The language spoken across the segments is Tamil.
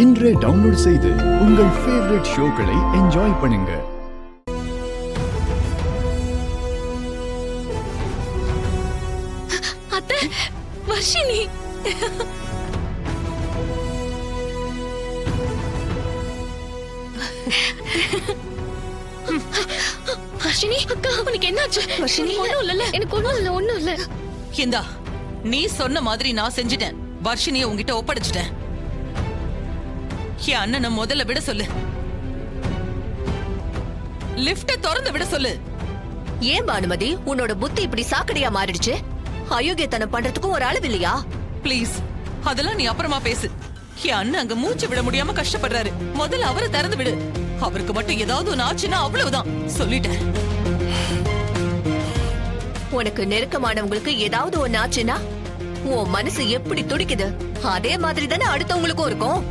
இன்றே டவுன்லோட் செய்து உங்கள் ஃபேவரட் ஷோக்களை என்ஜாய் பண்ணுங்க. அத்தை, வர்ஷினி. வர்ஷினி அக்கா, உனக்கு என்னாச்சு? வர்ஷினி, ஒண்ணும் இல்ல. எனக்கு ஒண்ணும் இல்ல. இந்தா, நீ சொன்ன மாதிரி நான் செஞ்சிட்டேன். வர்ஷினிய உன்கிட்ட ஒப்படைச்சிட்டேன். என் அண்ணனை முதல்ல விட சொல்லு. லிஃப்ட திறந்து விட சொல்லு. ஏன் பானுமதி, உன்னோட புத்தி இப்படி சாக்கடையா மாறிடுச்சு? அயோக்கியத்தனம் பண்றதுக்கும் ஒரு அளவு இல்லையா? ப்ளீஸ், அதெல்லாம் நீ அப்புறமா பேசு. என் அண்ணன் அங்க மூச்சு விட முடியாம கஷ்டப்படுறாரு. முதல்ல அவரை திறந்து விடு. அவருக்கு மட்டும் ஏதாவது ஒண்ணு ஆச்சுன்னா அவ்வளவுதான். சொல்லிட்டேன். உனக்கு நெருக்கமானவங்களுக்கு ஏதாவது ஒண்ணு ஆச்சுன்னா உன் மனசு எப்படி துடிக்குது, அதே மாதிரி தானே அடுத்தவங்களுக்கும் இருக்கும்.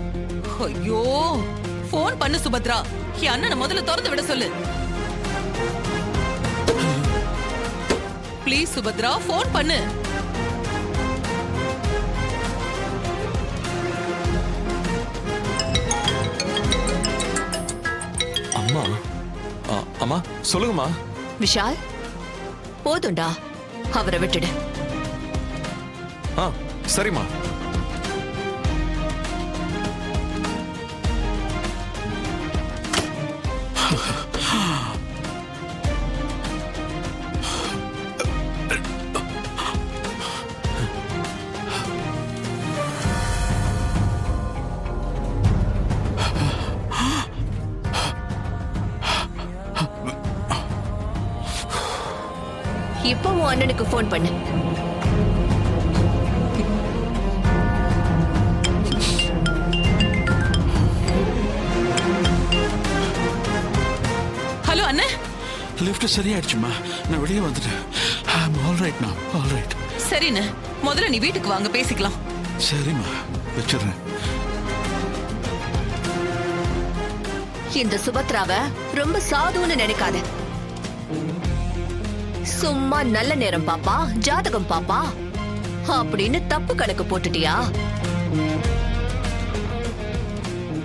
ஐயோ, போன் பண்ணு சுபத்ரா. என் அண்ணனை முதல்ல திறந்து விட சொல்லு. ப்ளீஸ் சுபத்ரா, போன் பண்ணு. அம்மா, அம்மா சொல்லுங்கம்மா. விஷால், போதும்டா, அவரை விட்டுடு. சரிம்மா. இப்போ உன் அண்ணனுக்கு போன் பண்ணு. ஹலோ அண்ணே. லிஃப்ட் சரியாயிடுச்சுமா, நான் வெளியே வந்துட்டேன். ஆல்ரைட் நான் ஆல்ரைட். சரிண்ணே, முதல்ல நீ வீட்டுக்கு வாங்க, பேசிக்கலாம். சரிம்மா, வச்சிடுறேன். இந்த சுபத்ராவ ரொம்ப சாதுன்னு நினைக்காத. சும்மா நல்ல நேரம் பாப்பா, ஜாதகம் பாப்பா அப்படின்னு தப்பு கணக்கு போட்டுட்டியா?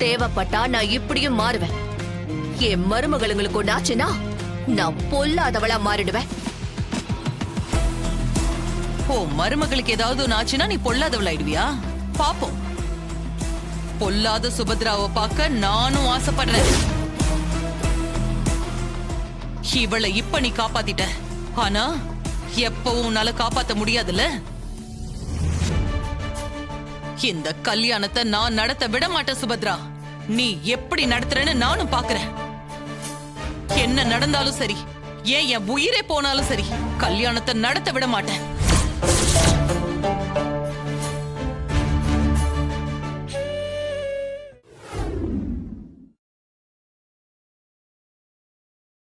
தேவைப்பட்டா நான் இப்படியும் மாறுவேன். என் மருமகளுங்களுக்கு ஒண்ணாச்சுன்னா நான் பொல்லாதவளா மாறிடுவேன். ஓ, மருமகளுக்கு ஏதாவது ஒண்ணு ஆச்சுன்னா நீ பொல்லாதவளாயிடுவியா? பாப்போம். பொல்லாத சுபத்ராவை பார்க்க நானும் ஆசைப்படுறேன். இவளை இப்ப நீ காப்பாத்திட்ட, ஆனா எப்பவும் உன்னால காப்பாத்த முடியாதுல்ல. இந்த கல்யாணத்தை நான் நடத்த விட மாட்டேன் சுபத்ரா. நீ எப்படி நடத்துறன்னு நானும் பாக்குறேன். என்ன நடந்தாலும் சரி, ஏன் என் உயிரே போனாலும் சரி, கல்யாணத்தை நடத்த விட மாட்டேன்.